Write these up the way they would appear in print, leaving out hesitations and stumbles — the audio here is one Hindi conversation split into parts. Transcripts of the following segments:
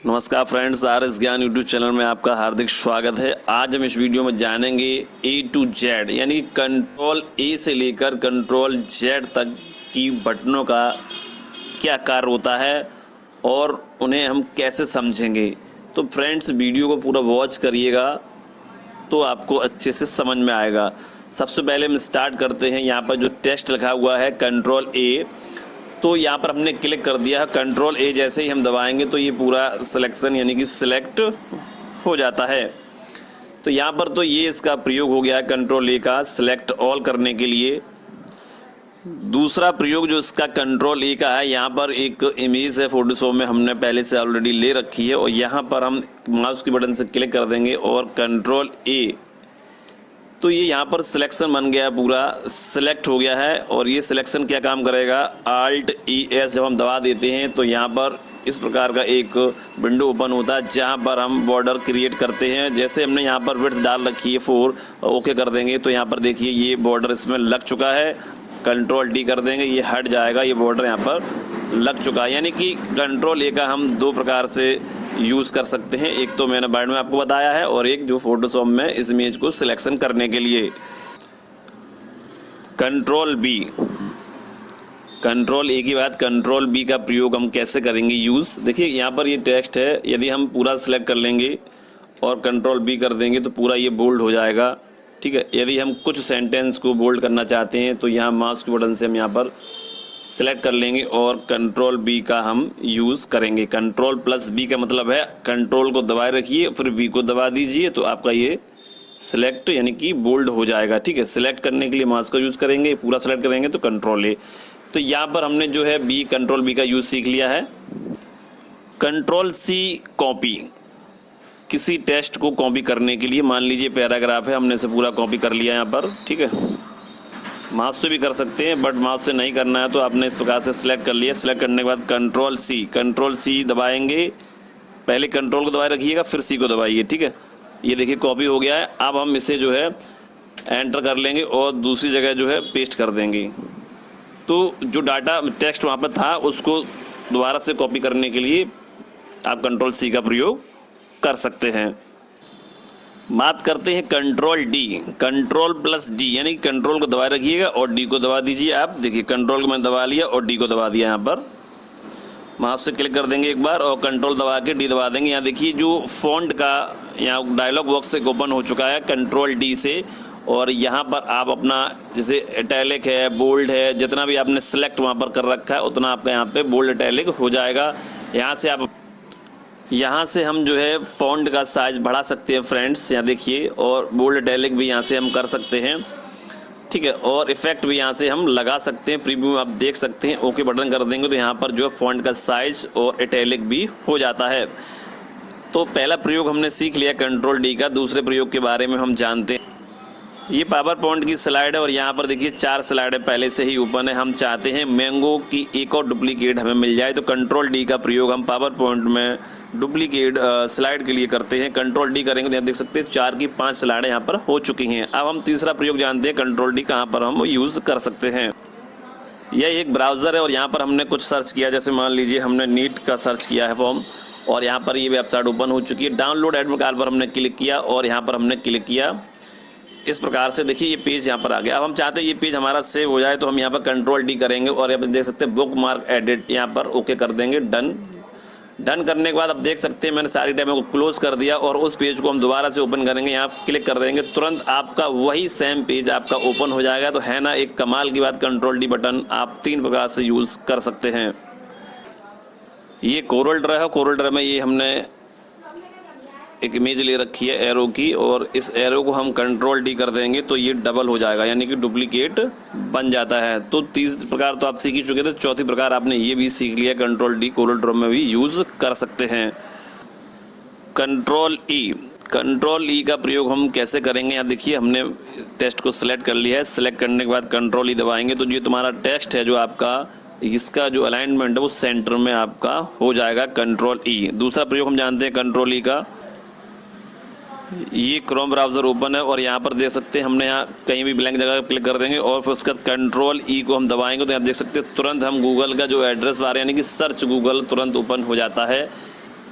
नमस्कार फ्रेंड्स, आर एस ज्ञान यूट्यूब चैनल में आपका हार्दिक स्वागत है। आज हम इस वीडियो में जानेंगे ए टू जेड यानी कंट्रोल ए से लेकर कंट्रोल जेड तक की बटनों का क्या कार्य होता है और उन्हें हम कैसे समझेंगे। तो फ्रेंड्स, वीडियो को पूरा वॉच करिएगा तो आपको अच्छे से समझ में आएगा। सबसे पहले हम स्टार्ट करते हैं। यहाँ पर जो टेक्स्ट लिखा हुआ है कंट्रोल ए, तो यहाँ पर हमने क्लिक कर दिया है। कंट्रोल ए जैसे ही हम दबाएंगे तो ये पूरा सिलेक्शन यानी कि सिलेक्ट हो जाता है। तो यहाँ पर तो ये इसका प्रयोग हो गया है कंट्रोल ए का सिलेक्ट ऑल करने के लिए। दूसरा प्रयोग जो इसका कंट्रोल ए का है, यहाँ पर एक इमेज है फोटोशॉप में हमने पहले से ऑलरेडी ले रखी है और यहाँ पर हम माउस की बटन से क्लिक कर देंगे और कंट्रोल ए, तो ये यहाँ पर सिलेक्शन बन गया, पूरा सिलेक्ट हो गया है। और ये सिलेक्शन क्या काम करेगा, आल्ट ई एस जब हम दबा देते हैं तो यहाँ पर इस प्रकार का एक विंडो ओपन होता है जहाँ पर हम बॉर्डर क्रिएट करते हैं। जैसे हमने यहाँ पर विड्थ डाल रखी है 4, ओके कर देंगे तो यहाँ पर देखिए ये बॉर्डर इसमें लग चुका है। कंट्रोल डी कर देंगे, ये हट जाएगा, ये बॉर्डर यहाँ पर लग चुका है। यानी कि कंट्रोल ए का हम दो प्रकार से यूज़ कर सकते हैं। एक तो मैंने बाइंड में आपको बताया है और एक जो फोटोशॉप में इस इमेज को सिलेक्शन करने के लिए। कंट्रोल बी, कंट्रोल ए के बाद कंट्रोल बी का प्रयोग हम कैसे करेंगे यूज़। देखिए यहाँ पर ये टेक्स्ट है, यदि हम पूरा सिलेक्ट कर लेंगे और कंट्रोल बी कर देंगे तो पूरा ये बोल्ड हो जाएगा। ठीक है, यदि हम कुछ सेंटेंस को बोल्ड करना चाहते हैं तो यहाँ माउस के बटन से हम यहाँ पर सेलेक्ट कर लेंगे और कंट्रोल बी का हम यूज़ करेंगे। कंट्रोल प्लस बी का मतलब है कंट्रोल को दबाए रखिए फिर बी को दबा दीजिए तो आपका ये सिलेक्ट यानी कि बोल्ड हो जाएगा। ठीक है, सिलेक्ट करने के लिए माउस का यूज़ करेंगे, पूरा सेलेक्ट करेंगे तो कंट्रोल ए। तो यहाँ पर हमने जो है बी कंट्रोल बी का यूज़ सीख लिया है। कंट्रोल सी कॉपी, किसी टेक्स्ट को कॉपी करने के लिए, मान लीजिए पैराग्राफ है, हमने इसे पूरा कॉपी कर लिया यहाँ पर। ठीक है, माउस से भी कर सकते हैं बट माउस से नहीं करना है तो आपने इस प्रकार से सिलेक्ट कर लिया। सिलेक्ट करने के बाद कंट्रोल सी दबाएंगे, पहले कंट्रोल को दबाए रखिएगा फिर सी को दबाइए। ठीक है, ये देखिए कॉपी हो गया है। अब हम इसे जो है एंटर कर लेंगे और दूसरी जगह जो है पेस्ट कर देंगे। तो जो डाटा टेक्स्ट वहाँ पर था उसको दोबारा से कॉपी करने के लिए आप कंट्रोल सी का प्रयोग कर सकते हैं। बात करते हैं control D, control plus D यानी कंट्रोल को दबाए रखिएगा और डी को दबा दीजिए। आप देखिए कंट्रोल को मैंने दबा लिया और डी को दबा दिया। यहाँ पर माउस से क्लिक कर देंगे एक बार और कंट्रोल दबा के डी दबा देंगे। यहाँ देखिए जो फॉन्ट का यहाँ डायलॉग बॉक्स एक ओपन हो चुका है कंट्रोल डी से। और यहाँ पर आप अपना जैसे इटैलिक है, बोल्ड है, जितना भी आपने सेलेक्ट वहाँ पर कर रखा है उतना आपका यहाँ पे बोल्ड इटैलिक हो जाएगा। यहाँ से हम जो है फॉन्ट का साइज बढ़ा सकते हैं फ्रेंड्स, यहाँ देखिए, और बोल्ड इटैलिक भी यहाँ से हम कर सकते हैं। ठीक है, और इफेक्ट भी यहाँ से हम लगा सकते हैं। प्रीव्यू में आप देख सकते हैं, ओके बटन कर देंगे तो यहाँ पर जो है फॉन्ट का साइज और इटैलिक भी हो जाता है। तो पहला प्रयोग हमने सीख लिया कंट्रोल डी का। दूसरे प्रयोग के बारे में हम जानते हैं। ये पावर पॉइंट की स्लाइड है और यहाँ पर देखिए 4 स्लाइडें पहले से ही ओपन है। हम चाहते हैं मैंगो की एक और डुप्लीकेट हमें मिल जाए तो कंट्रोल डी का प्रयोग हम पावर पॉइंट में डुप्लीकेट स्लाइड के लिए करते हैं। कंट्रोल डी करेंगे तो यहाँ देख सकते हैं 4 की 5 स्लाइडें यहाँ पर हो चुकी हैं। अब हम तीसरा प्रयोग जानते हैं कंट्रोल डी कहाँ पर हम यूज़ कर सकते हैं। यह एक ब्राउज़र है और यहाँ पर हमने कुछ सर्च किया, जैसे मान लीजिए हमने नीट का सर्च किया है फॉर्म और यहाँ पर ये वेबसाइट ओपन हो चुकी है। डाउनलोड एडमिट कार्ड पर हमने क्लिक किया और यहाँ पर हमने क्लिक किया। इस प्रकार से देखिए ये पेज यहाँ पर आ गया। अब हम चाहते हैं ये पेज हमारा सेव हो जाए तो हम यहाँ पर कंट्रोल डी करेंगे और यहाँ पर देख सकते हैं बुक मार्क एडिट, यहाँ पर ओके कर देंगे। डन करने के बाद आप देख सकते हैं मैंने सारी टैब को क्लोज कर दिया और उस पेज को हम दोबारा से ओपन करेंगे। यहाँ क्लिक कर देंगे, तुरंत आपका वही सेम पेज आपका ओपन हो जाएगा। तो है ना एक कमाल की बात, कंट्रोल डी बटन आप 3 प्रकार से यूज़ कर सकते हैं। ये कोरल ड्रा है, कोरल ड्रा में ये हमने एक इमेज ले रखी है एरो की और इस एरो को हम कंट्रोल डी कर देंगे तो ये डबल हो जाएगा यानी कि डुप्लीकेट बन जाता है। तो 3 प्रकार तो आप सीख ही चुके थे, चौथी प्रकार आपने ये भी सीख लिया। कंट्रोल डी कोरल ड्रा में भी यूज़ कर सकते हैं। कंट्रोल ई का प्रयोग हम कैसे करेंगे, यहाँ देखिए हमने टेक्स्ट को सिलेक्ट कर लिया है। सिलेक्ट करने के बाद कंट्रोल ई दबाएंगे तो ये तुम्हारा टेक्स्ट है जो आपका, इसका जो अलाइनमेंट है वो सेंटर में आपका हो जाएगा। कंट्रोल ई। दूसरा प्रयोग हम जानते हैं कंट्रोल ई का, ये क्रोम ब्राउज़र ओपन है और यहाँ पर देख सकते हैं हमने यहाँ कहीं भी ब्लैंक जगह क्लिक कर देंगे और फिर उसका कंट्रोल ई को हम दबाएंगे तो यहाँ देख सकते हैं तुरंत हम गूगल का जो एड्रेस बार यानी कि सर्च गूगल तुरंत ओपन हो जाता है।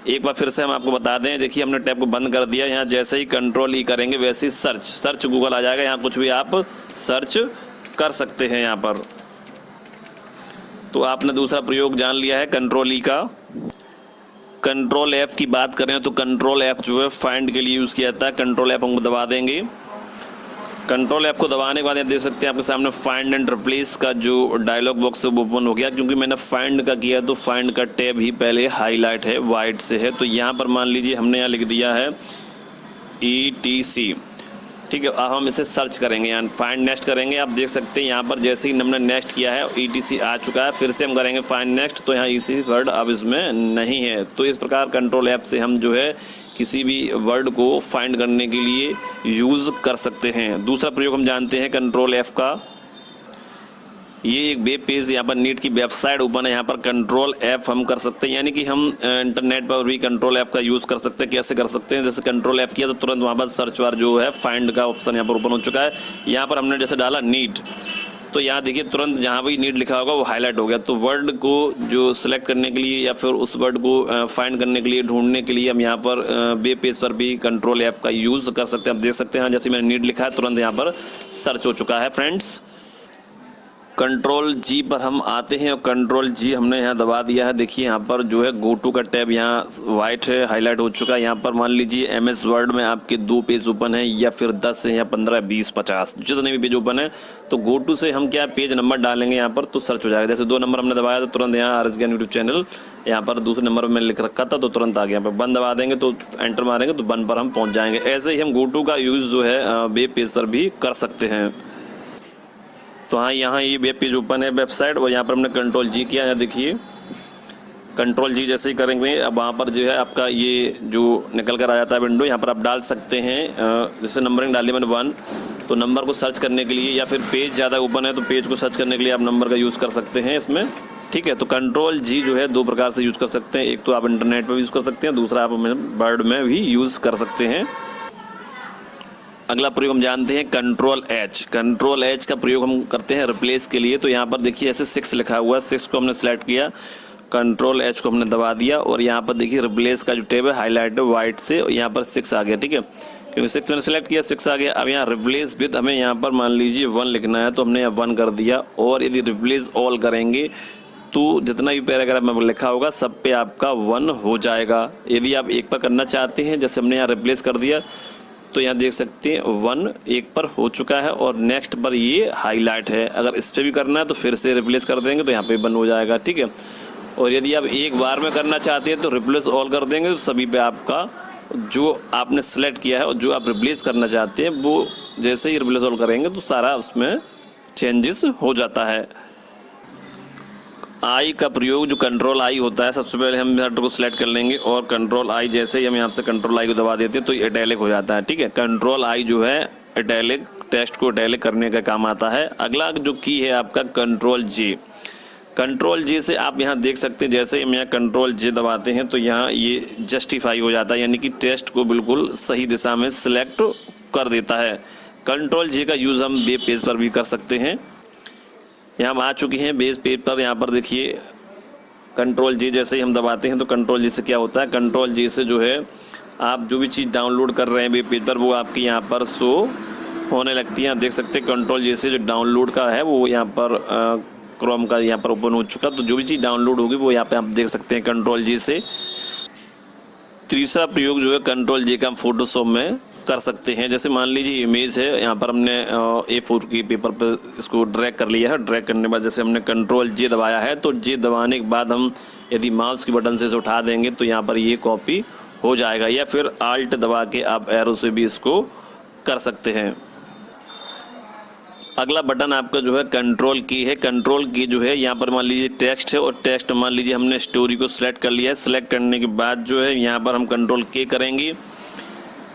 एक बार फिर से हम आपको बता दें, देखिए हमने टैब को बंद कर दिया। यहाँ जैसे ही कंट्रोल ई करेंगे वैसे ही सर्च गूगल आ जाएगा। यहाँ कुछ भी आप सर्च कर सकते हैं यहाँ पर। तो आपने दूसरा प्रयोग जान लिया है कंट्रोल ई का। कंट्रोल F की बात करें तो कंट्रोल F जो है फाइंड के लिए यूज़ किया जाता है। कंट्रोल F हम दबा देंगे। कंट्रोल F को दबाने के बाद आप देख सकते हैं आपके सामने फाइंड एंड रिप्लेस का जो डायलॉग बॉक्स ओपन हो गया। क्योंकि मैंने फाइंड का किया तो फाइंड का टैब ही पहले हाईलाइट है, वाइट से है। तो यहाँ पर मान लीजिए हमने यहाँ लिख दिया है ETC, ठीक है। अब हम इसे सर्च करेंगे, यहाँ फाइंड नेक्स्ट करेंगे। आप देख सकते हैं यहाँ पर जैसे ही हमने नेक्स्ट किया है ETC आ चुका है। फिर से हम करेंगे फाइंड नेक्स्ट, तो यहाँ ETC वर्ड अब इसमें नहीं है। तो इस प्रकार कंट्रोल F से हम जो है किसी भी वर्ड को फाइंड करने के लिए यूज़ कर सकते हैं। दूसरा प्रयोग हम जानते हैं कंट्रोल F का। ये एक वेब पेज यहाँ पर नीट की वेबसाइट ओपन है। यहाँ पर कंट्रोल F हम कर सकते हैं, यानी कि हम इंटरनेट पर भी कंट्रोल F का यूज़ कर सकते हैं। कैसे कर सकते हैं, जैसे कंट्रोल F किया तो तुरंत वहाँ पर सर्च बार जो है फाइंड का ऑप्शन यहाँ पर ओपन हो चुका है। यहाँ पर हमने जैसे डाला नीट, तो यहाँ देखिए तुरंत जहाँ भी नीट लिखा होगा वो हाईलाइट हो गया। तो वर्ड को जो सिलेक्ट करने के लिए या फिर उस वर्ड को फाइंड करने के लिए, ढूंढने के लिए हम यहाँ पर वेब पेज पर भी कंट्रोल F का यूज़ कर सकते हैं। आप देख सकते हैं जैसे मैंने नीट लिखा है तुरंत यहाँ पर सर्च हो चुका है फ्रेंड्स। कंट्रोल G पर हम आते हैं और कंट्रोल G हमने यहाँ दबा दिया है। देखिए यहाँ पर जो है गो टू का टैब यहाँ वाइट है, हाईलाइट हो चुका है। यहाँ पर मान लीजिए MS वर्ड में आपके 2 पेज ओपन है या फिर 10 है या 15, 20, 50 जितने भी पेज ओपन है। तो गो टू से हम क्या पेज नंबर डालेंगे यहाँ पर तो सर्च हो जाएगा। जैसे 2 नंबर हमने दबाया तो तुरंत यहाँ RS ज्ञान यूट्यूब चैनल, यहाँ पर दूसरे नंबर में लिख रखा था तो तुरंत आ गया। यहाँ पर 1 दबा देंगे तो एंटर मारेंगे तो 1 पर हम पहुँच जाएंगे। ऐसे ही हम गो टू का यूज़ जो है वेब पेज पर भी कर सकते हैं। तो हाँ, यहाँ ये वेब पेज ओपन है वेबसाइट, और यहाँ पर हमने कंट्रोल G किया है। देखिए कंट्रोल G जैसे ही करेंगे अब वहाँ पर जो है आपका ये जो निकल कर आ जाता है विंडो, यहाँ पर आप डाल सकते हैं। जैसे नंबरिंग डाली मैंने 1, तो नंबर को सर्च करने के लिए, या फिर पेज ज़्यादा ओपन है तो पेज को सर्च करने के लिए आप नंबर का यूज़ कर सकते हैं इसमें, ठीक है। तो कंट्रोल G जो है 2 प्रकार से यूज़ कर सकते हैं। एक तो आप इंटरनेट पर यूज़ कर सकते हैं, दूसरा आप वर्ड में भी यूज़ कर सकते हैं। अगला प्रयोग हम जानते हैं कंट्रोल H। कंट्रोल H का प्रयोग हम करते हैं रिप्लेस के लिए। तो यहाँ पर देखिए ऐसे 6 लिखा हुआ है, 6 को हमने सेलेक्ट किया, कंट्रोल H को हमने दबा दिया और यहाँ पर देखिए रिप्लेस का जो टैब है हाईलाइट है वाइट से, और यहाँ पर 6 आ गया, ठीक है। क्योंकि 6 मैंने सेलेक्ट किया, 6 आ गया। अब यहाँ रिप्लेस विद हमें यहाँ पर मान लीजिए 1 लिखना है, तो हमने यहाँ 1 कर दिया। और यदि रिप्लेस ऑल करेंगे तो जितना भी पैराग्राफ में लिखा होगा सब पे आपका 1 हो जाएगा। यदि आप 1 पर करना चाहते हैं, जैसे हमने यहाँ रिप्लेस कर दिया, तो यहाँ देख सकते हैं 1 1 पर हो चुका है और नेक्स्ट पर ये हाईलाइट है। अगर इस पर भी करना है तो फिर से रिप्लेस कर देंगे तो यहाँ पे 1 हो जाएगा, ठीक है। और यदि आप एक बार में करना चाहते हैं तो रिप्लेस ऑल कर देंगे तो सभी पे आपका जो आपने सेलेक्ट किया है और जो आप रिप्लेस करना चाहते हैं वो जैसे ही रिप्लेस ऑल करेंगे तो सारा उसमें चेंजेस हो जाता है। आई का प्रयोग जो कंट्रोल आई होता है, सबसे पहले हम हेडर को सिलेक्ट कर लेंगे और कंट्रोल आई जैसे ही हम यहाँ से कंट्रोल आई को दबा देते हैं तो ये इटैलिक हो जाता है, ठीक है। कंट्रोल आई जो है इटैलिक, टेक्स्ट को इटैलिक करने का काम आता है। अगला जो की है आपका कंट्रोल J। कंट्रोल J से आप यहाँ देख सकते हैं जैसे ही हम यहाँ कंट्रोल J दबाते हैं तो यहाँ ये जस्टिफाई हो जाता है, यानी कि टेक्स्ट को बिल्कुल सही दिशा में सिलेक्ट कर देता है। कंट्रोल J का यूज़ हम वेब पेज पर भी कर सकते हैं। यहाँ हम आ चुके हैं बेस पेज पर। यहाँ पर देखिए कंट्रोल J जैसे ही हम दबाते हैं तो कंट्रोल J से क्या होता है, कंट्रोल J से जो है आप जो भी चीज़ डाउनलोड कर रहे हैं वेब पेज पर वो आपकी यहाँ पर शो होने लगती है। आप देख सकते हैं कंट्रोल J से जो डाउनलोड का है वो यहाँ पर क्रोम का यहाँ पर ओपन हो चुका, तो जो भी चीज़ डाउनलोड होगी वो यहाँ पे आप देख सकते हैं कंट्रोल J से। तीसरा प्रयोग जो है कंट्रोल J का हम फोटोशॉप में कर सकते हैं। जैसे मान लीजिए इमेज है, यहाँ पर हमने A4 के पेपर पर इसको ड्रैग कर लिया है। ड्रैग करने के बाद जैसे हमने कंट्रोल J दबाया है तो J दबाने के बाद हम यदि माउस की बटन से इसे उठा देंगे तो यहाँ पर ये कॉपी हो जाएगा, या फिर आल्ट दबा के आप एरो से भी इसको कर सकते हैं। अगला बटन आपका जो है कंट्रोल की है। कंट्रोल की जो है यहाँ पर मान लीजिए टेक्स्ट है और टेक्स्ट मान लीजिए हमने स्टोरी को सिलेक्ट कर लिया है। सिलेक्ट करने के बाद जो है यहाँ पर हम कंट्रोल के करेंगे,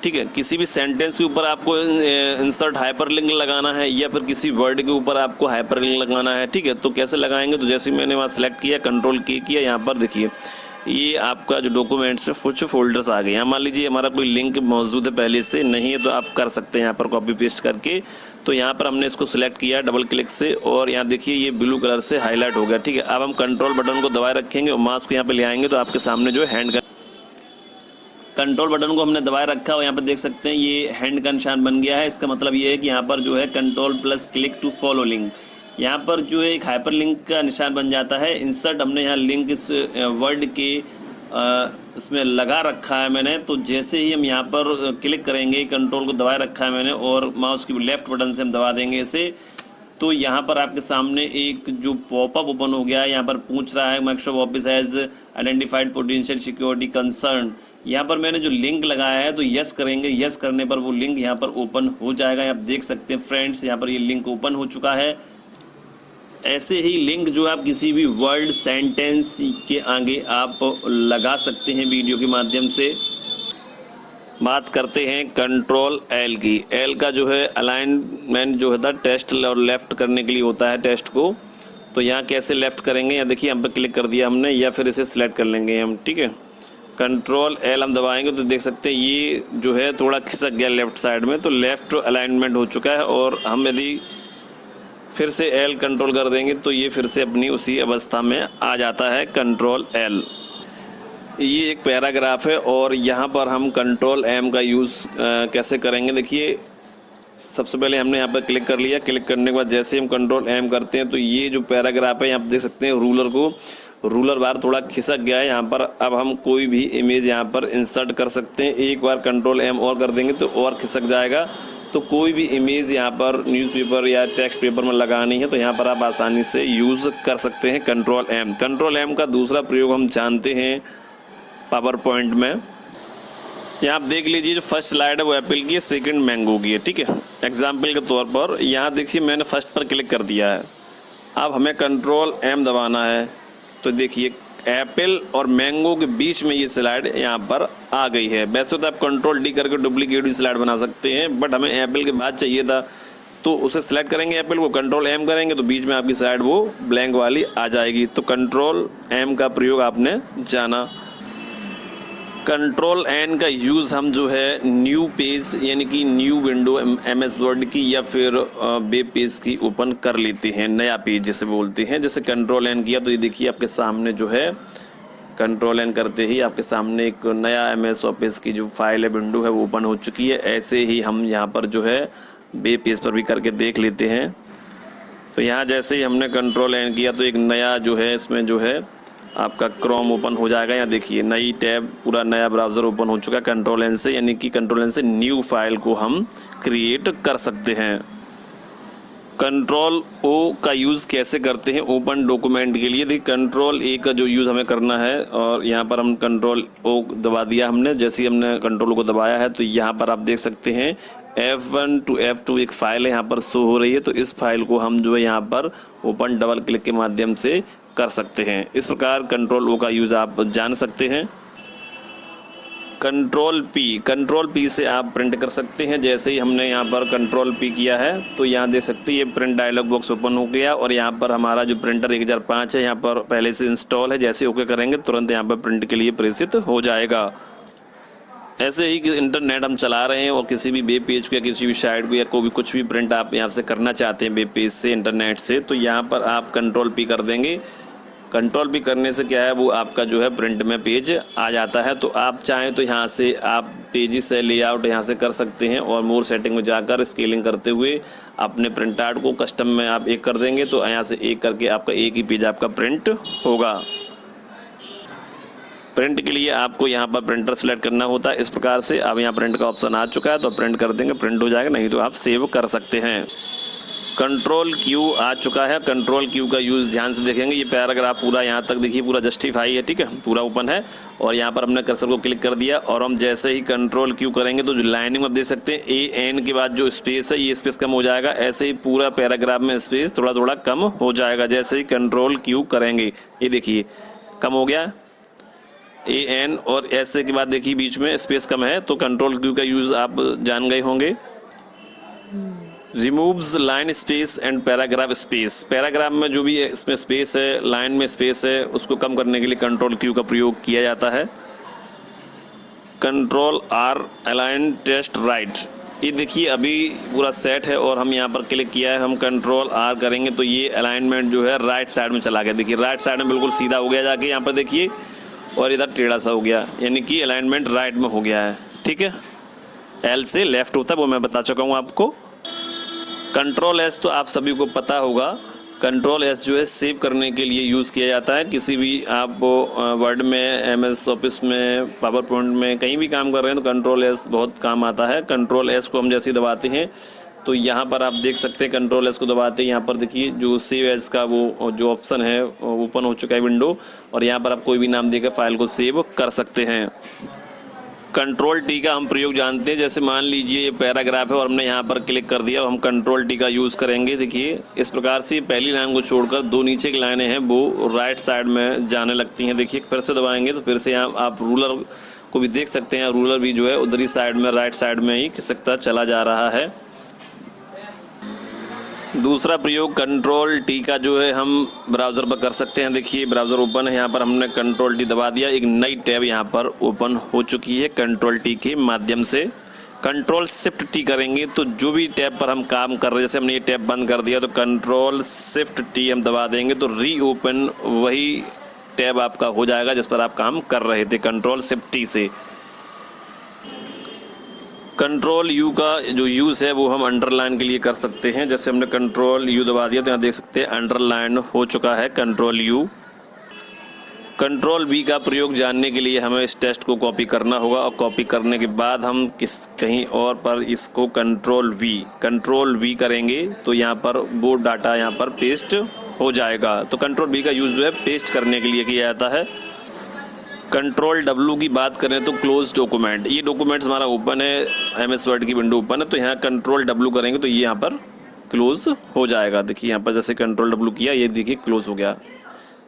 ठीक है। किसी भी सेंटेंस के ऊपर आपको इंसर्ट हाइपरलिंक लगाना है या फिर किसी वर्ड के ऊपर आपको हाइपरलिंक लगाना है, ठीक है। तो कैसे लगाएंगे, तो जैसे मैंने वहाँ सेलेक्ट किया कंट्रोल के किया, यहाँ पर देखिए ये आपका जो डॉक्यूमेंट्स है कुछ फोल्डर्स आ गए। यहाँ मान लीजिए हमारा कोई लिंक मौजूद है पहले से, नहीं है तो आप कर सकते हैं यहाँ पर कॉपी पेस्ट करके। तो यहाँ पर हमने इसको सिलेक्ट किया डबल क्लिक से और यहाँ देखिए ये ब्लू कलर से हाईलाइट हो गया, ठीक है। अब हम कंट्रोल बटन को दबाए रखेंगे और माउस को यहाँ पे ले आएंगे तो आपके सामने जो है हैंड कंट्रोल बटन को हमने दबाए रखा और यहाँ पर देख सकते हैं ये हैंड का निशान बन गया है। इसका मतलब ये है कि यहाँ पर जो है control plus click to follow link, यहाँ पर जो है एक हाइपर लिंक का निशान बन जाता है। इंसर्ट हमने यहाँ लिंक इस वर्ड के इसमें लगा रखा है मैंने, तो जैसे ही हम यहाँ पर क्लिक करेंगे, कंट्रोल को दबाए रखा है मैंने और माउस की लेफ़्ट बटन से हम दबा देंगे इसे, तो यहाँ पर आपके सामने एक जो पॉपअप ओपन हो गया है। यहाँ पर पूछ रहा है Microsoft office has identified potential security concern. यहाँ पर मैंने जो लिंक लगाया है तो यस करेंगे, यस करने पर वो लिंक यहाँ पर ओपन हो जाएगा। आप देख सकते हैं फ्रेंड्स, यहाँ पर ये लिंक ओपन हो चुका है। ऐसे ही लिंक जो आप किसी भी वर्ड सेंटेंस के आगे आप लगा सकते हैं वीडियो के माध्यम से। बात करते हैं कंट्रोल एल की। एल का जो है अलाइनमेंट जो होता है टेस्ट और लेफ़्ट करने के लिए होता है टेस्ट को। तो यहाँ कैसे लेफ़्ट करेंगे, यहाँ देखिए यहाँ पर क्लिक कर दिया हमने, या फिर इसे सिलेक्ट कर लेंगे हम, ठीक है। कंट्रोल एल हम दबाएंगे तो देख सकते हैं ये जो है थोड़ा खिसक गया लेफ़्ट साइड में, तो लेफ़्ट अलाइनमेंट हो चुका है। और हम यदि फिर से एल कंट्रोल कर देंगे तो ये फिर से अपनी उसी अवस्था में आ जाता है कंट्रोल एल। ये एक पैराग्राफ है और यहाँ पर हम कंट्रोल एम का यूज़ कैसे करेंगे, देखिए सबसे पहले हमने यहाँ पर क्लिक कर लिया। क्लिक करने के बाद जैसे हम कंट्रोल एम करते हैं तो ये जो पैराग्राफ है यहाँ पर देख सकते हैं रूलर बार थोड़ा खिसक गया है यहाँ पर। अब हम कोई भी इमेज यहाँ पर इंसर्ट कर सकते हैं। एक बार कंट्रोल एम और कर देंगे तो और खिसक जाएगा। तो कोई भी इमेज यहाँ पर न्यूज़पेपर या टेक्स्ट पेपर में लगानी है तो यहाँ पर आप आसानी से यूज़ कर सकते हैं कंट्रोल एम। कंट्रोल एम का दूसरा प्रयोग हम जानते हैं पावर पॉइंट में। यहाँ आप देख लीजिए जो फर्स्ट स्लाइड है वो एप्पल की है, सेकंड मैंगो की है, ठीक है। एग्जाम्पल के तौर पर यहाँ देखिए मैंने फर्स्ट पर क्लिक कर दिया है। अब हमें कंट्रोल एम दबाना है तो देखिए एप्पल और मैंगो के बीच में ये स्लाइड यहाँ पर आ गई है। वैसे तो आप कंट्रोल डी करके डुप्लीकेट भी स्लाइड बना सकते हैं, बट हमें एप्पल के बाद चाहिए था तो उसे सेलेक्ट करेंगे एप्पल को, कंट्रोल एम करेंगे तो बीच में आपकी स्लाइड वो ब्लैंक वाली आ जाएगी। तो कंट्रोल एम का प्रयोग आपने जाना। कंट्रोल एन का यूज़ हम जो है न्यू पेज यानी कि न्यू विंडो MS वर्ड की या फिर वेब पेज की ओपन कर लेते हैं, नया पेज जिसे बोलते हैं। जैसे कंट्रोल एन किया तो ये देखिए आपके सामने जो है कंट्रोल एन करते ही आपके सामने एक नया MS ऑफिस की जो फाइल है विंडो है वो ओपन हो चुकी है। ऐसे ही हम यहाँ पर जो है वेब पेज पर भी करके देख लेते हैं। तो यहाँ जैसे ही हमने कंट्रोल एन किया तो एक नया जो है इसमें जो है आपका क्रोम ओपन हो जाएगा। यहाँ देखिए नई टैब, पूरा नया ब्राउज़र ओपन हो चुका है कंट्रोल एन से, यानी कि कंट्रोल एन से न्यू फाइल को हम क्रिएट कर सकते हैं। कंट्रोल ओ का यूज़ कैसे करते हैं ओपन डॉक्यूमेंट के लिए, देखिए कंट्रोल ए का जो यूज़ हमें करना है और यहाँ पर हम कंट्रोल ओ दबा दिया हमने। जैसे ही हमने कंट्रोल को दबाया है तो यहाँ पर आप देख सकते हैं F1 to F2 एक फ़ाइल है यहाँ पर शो हो रही है। तो इस फाइल को हम जो है यहाँ पर ओपन डबल क्लिक के माध्यम से कर सकते हैं। इस प्रकार कंट्रोल ओ का यूज़ आप जान सकते हैं। कंट्रोल पी से आप प्रिंट कर सकते हैं। जैसे ही हमने यहाँ पर कंट्रोल पी किया है तो यहाँ देख सकते हैं ये प्रिंट डायलॉग बॉक्स ओपन हो गया और यहाँ पर हमारा जो प्रिंटर 1005 है यहाँ पर पहले से इंस्टॉल है। जैसे ओके करेंगे तुरंत यहाँ पर प्रिंट के लिए प्रेषित हो जाएगा। ऐसे ही इंटरनेट हम चला रहे हैं और किसी भी वेब पेज को या किसी भी साइट को या कोई भी कुछ भी प्रिंट आप यहाँ से करना चाहते हैं वेब पेज से, इंटरनेट से, तो यहाँ पर आप कंट्रोल पी कर देंगे। कंट्रोल पी करने से क्या है वो आपका जो है प्रिंट में पेज आ जाता है। तो आप चाहें तो यहाँ से आप पेज से लेआउट यहाँ से कर सकते हैं और मोर सेटिंग में जाकर स्केलिंग करते हुए अपने प्रिंट आउट को कस्टम में आप एक कर देंगे तो यहाँ से एक करके आपका एक ही पेज आपका प्रिंट होगा। प्रिंट के लिए आपको यहाँ पर प्रिंटर सेलेक्ट करना होता है। इस प्रकार से अब यहाँ प्रिंट का ऑप्शन आ चुका है तो प्रिंट कर देंगे, प्रिंट हो जाएगा, नहीं तो आप सेव कर सकते हैं। कंट्रोल क्यू आ चुका है। कंट्रोल क्यू का यूज़ ध्यान से देखेंगे। ये पैराग्राफ पूरा यहाँ तक देखिए पूरा जस्टिफाई है, ठीक है, पूरा ओपन है और यहाँ पर हमने कर्सर को क्लिक कर दिया और हम जैसे ही कंट्रोल क्यू करेंगे तो जो लाइनिंग में आप देख सकते हैं AN के बाद जो स्पेस है ये स्पेस कम हो जाएगा। ऐसे ही पूरा पैराग्राफ में स्पेस थोड़ा थोड़ा कम हो जाएगा जैसे ही कंट्रोल क्यू करेंगे। ये देखिए कम हो गया AN और ऐसे के बाद देखिए बीच में स्पेस कम है। तो कंट्रोल क्यू का यूज़ आप जान गए होंगे। Removes line space and paragraph space, paragraph में जो भी इसमें स्पेस है, लाइन में स्पेस है, उसको कम करने के लिए कंट्रोल क्यू का प्रयोग किया जाता है। Control R align text right, ये देखिए अभी पूरा सेट है और हम यहाँ पर क्लिक किया है, हम कंट्रोल R करेंगे तो ये अलाइनमेंट जो है राइट साइड में चला गया। देखिए राइट साइड में बिल्कुल सीधा हो गया जाके यहाँ पर देखिए। और इधर टेढ़ा सा हो गया, यानी कि अलाइनमेंट राइट में हो गया है। ठीक है, एल से लेफ्ट होता है वो मैं बता चुका हूँ आपको। कंट्रोल एस तो आप सभी को पता होगा। कंट्रोल एस जो है सेव करने के लिए यूज़ किया जाता है। किसी भी आप वर्ड में, एमएस ऑफिस में, पावर पॉइंट में कहीं भी काम कर रहे हैं तो कंट्रोल एस बहुत काम आता है। कंट्रोल एस को हम जैसे दबाते हैं तो यहाँ पर आप देख सकते हैं कंट्रोल एस को दबाते हैं, यहाँ पर देखिए जो सेव एज का वो जो ऑप्शन है ओपन हो चुका है विंडो, और यहाँ पर आप कोई भी नाम देकर फाइल को सेव कर सकते हैं। कंट्रोल टी का हम प्रयोग जानते हैं। जैसे मान लीजिए ये पैराग्राफ है और हमने यहाँ पर क्लिक कर दिया और हम कंट्रोल टी का यूज़ करेंगे। देखिए इस प्रकार से पहली लाइन को छोड़कर दो नीचे की लाइनें हैं वो राइट साइड में जाने लगती हैं। देखिए फिर से दबाएंगे तो फिर से यहाँ आप रूलर को भी देख सकते हैं, रूलर भी जो है उधरी साइड में, राइट साइड में ही खिसकता चला जा रहा है। दूसरा प्रयोग कंट्रोल टी का जो है हम ब्राउज़र पर कर सकते हैं। देखिए ब्राउज़र ओपन है, यहाँ पर हमने कंट्रोल टी दबा दिया, एक नई टैब यहाँ पर ओपन हो चुकी है कंट्रोल टी के माध्यम से। कंट्रोल शिफ्ट टी करेंगे तो जो भी टैब पर हम काम कर रहे हैं, जैसे हमने ये टैब बंद कर दिया तो कंट्रोल शिफ्ट टी हम दबा देंगे तो रीओपन वही टैब आपका हो जाएगा जिस पर आप काम कर रहे थे कंट्रोल शिफ्ट टी से। कंट्रोल यू का जो यूज़ है वो हम अंडरलाइन के लिए कर सकते हैं। जैसे हमने कंट्रोल यू दबा दिया तो यहाँ देख सकते हैं अंडरलाइन हो चुका है कंट्रोल यू। कंट्रोल वी का प्रयोग जानने के लिए हमें इस टेक्स्ट को कॉपी करना होगा और कॉपी करने के बाद हम कहीं और पर इसको कंट्रोल वी करेंगे तो यहाँ पर वो डाटा यहाँ पर पेस्ट हो जाएगा। तो कंट्रोल वी का यूज़ जो है पेस्ट करने के लिए किया जाता है। कंट्रोल डब्ल्यू की बात करें तो क्लोज डॉक्यूमेंट, ये डॉक्यूमेंट्स हमारा ओपन है, एमएस वर्ड की विंडो ओपन है, तो यहाँ कंट्रोल डब्ल्यू करेंगे तो ये यहाँ पर क्लोज हो जाएगा। देखिए यहाँ पर जैसे कंट्रोल डब्ल्यू किया ये देखिए क्लोज हो गया।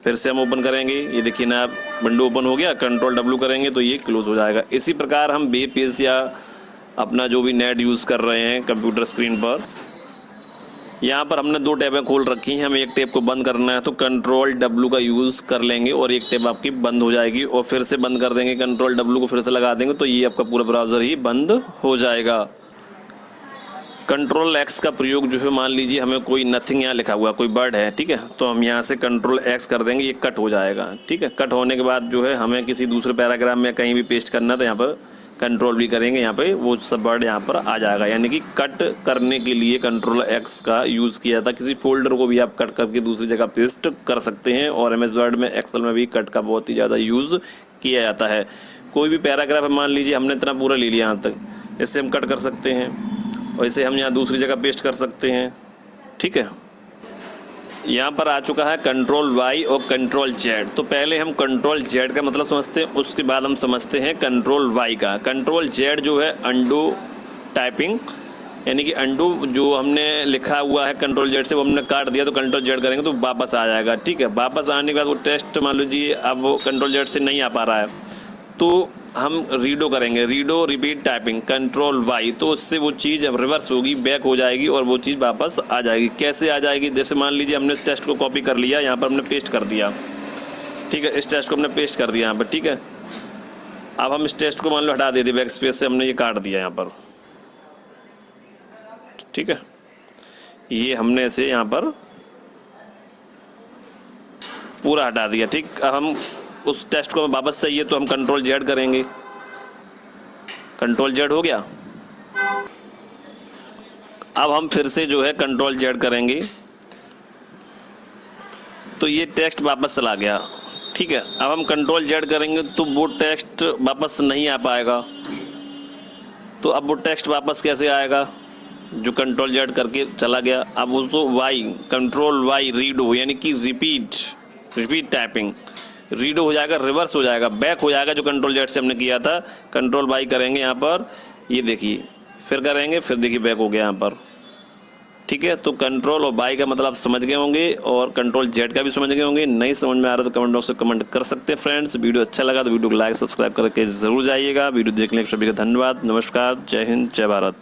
फिर से हम ओपन करेंगे, ये देखिए ना विंडो ओपन हो गया, कंट्रोल डब्ल्यू करेंगे तो ये क्लोज हो जाएगा। इसी प्रकार हम वेब पेज या अपना जो भी नेट यूज़ कर रहे हैं कंप्यूटर स्क्रीन पर, यहाँ पर हमने दो टैबें खोल रखी हैं, हमें एक टैब को बंद करना है तो कंट्रोल डब्ल्यू का यूज़ कर लेंगे और एक टैब आपकी बंद हो जाएगी और फिर से बंद कर देंगे, कंट्रोल डब्ल्यू को फिर से लगा देंगे तो ये आपका पूरा ब्राउज़र ही बंद हो जाएगा। कंट्रोल एक्स का प्रयोग जो है, मान लीजिए हमें कोई नथिंग यहाँ लिखा हुआ कोई वर्ड है, ठीक है, तो हम यहाँ से कंट्रोल एक्स कर देंगे, ये कट हो जाएगा। ठीक है, कट होने के बाद जो है हमें किसी दूसरे पैराग्राफ में कहीं भी पेस्ट करना है तो यहाँ पर कंट्रोल भी करेंगे, यहाँ पे वो सब वर्ड यहाँ पर आ जाएगा। यानी कि कट करने के लिए कंट्रोल एक्स का यूज़ किया था। किसी फोल्डर को भी आप कट करके दूसरी जगह पेस्ट कर सकते हैं और एमएस वर्ड में, एक्सेल में भी कट का बहुत ही ज़्यादा यूज़ किया जाता है। कोई भी पैराग्राफ है, मान लीजिए हमने इतना पूरा ले लिया यहाँ तक, इससे हम कट कर सकते हैं और इसे हम यहाँ दूसरी जगह पेस्ट कर सकते हैं। ठीक है, यहाँ पर आ चुका है कंट्रोल वाई और कंट्रोल जेड। तो पहले हम कंट्रोल जेड का मतलब समझते हैं, उसके बाद हम समझते हैं कंट्रोल वाई का। कंट्रोल जेड जो है अंडू टाइपिंग, यानी कि अंडू जो हमने लिखा हुआ है कंट्रोल जेड से वो हमने काट दिया तो कंट्रोल जेड करेंगे तो वापस आ जाएगा। ठीक है, वापस आने के बाद वो टेक्स्ट मान लीजिए अब वो कंट्रोल जेड से नहीं आ पा रहा है तो हम रीडो करेंगे, redo repeat typing control Y, तो उससे वो चीज़ अब रिवर्स होगी, बैक हो जाएगी और वो चीज़ वापस आ जाएगी। कैसे आ जाएगी? जैसे मान लीजिए हमने इस टेक्स्ट को कॉपी कर लिया, यहाँ पर हमने पेस्ट कर दिया। ठीक है, इस टेक्स्ट को हमने पेस्ट कर दिया यहाँ पर। ठीक है, अब हम इस टेक्स्ट को मान लो हटा देते, बैक स्पेस से हमने ये काट दिया यहाँ पर। ठीक है, ये हमने इसे यहाँ पर पूरा हटा दिया। ठीक, अब हम उस टेक्स्ट को हमें वापस चाहिए तो हम कंट्रोल जेड करेंगे, कंट्रोल जेड हो गया। अब हम फिर से जो है कंट्रोल जेड करेंगे तो ये टेक्स्ट वापस चला गया। ठीक है, अब हम कंट्रोल जेड करेंगे तो वो टेक्स्ट वापस नहीं आ पाएगा। तो अब वो टेक्स्ट वापस कैसे आएगा? जो कंट्रोल जेड करके चला गया, अब उसको वाई, कंट्रोल वाई रीडो, यानी कि रिपीट टाइपिंग, रीडो हो जाएगा, रिवर्स हो जाएगा, बैक हो जाएगा जो कंट्रोल जेड से हमने किया था। कंट्रोल वाई करेंगे यहाँ पर, ये देखिए, फिर करेंगे, फिर देखिए बैक हो गया यहाँ पर। ठीक है, तो कंट्रोल और वाई का मतलब आप समझ गए होंगे और कंट्रोल जेड का भी समझ गए होंगे। नहीं समझ में आ रहा तो कमेंट बॉक्स में कमेंट कर सकते हैं फ्रेंड्स। वीडियो अच्छा लगा तो वीडियो को लाइक सब्सक्राइब करके जरूर जाइएगा। वीडियो देखने के सभी का धन्यवाद। नमस्कार, जय हिंद, जय भारत।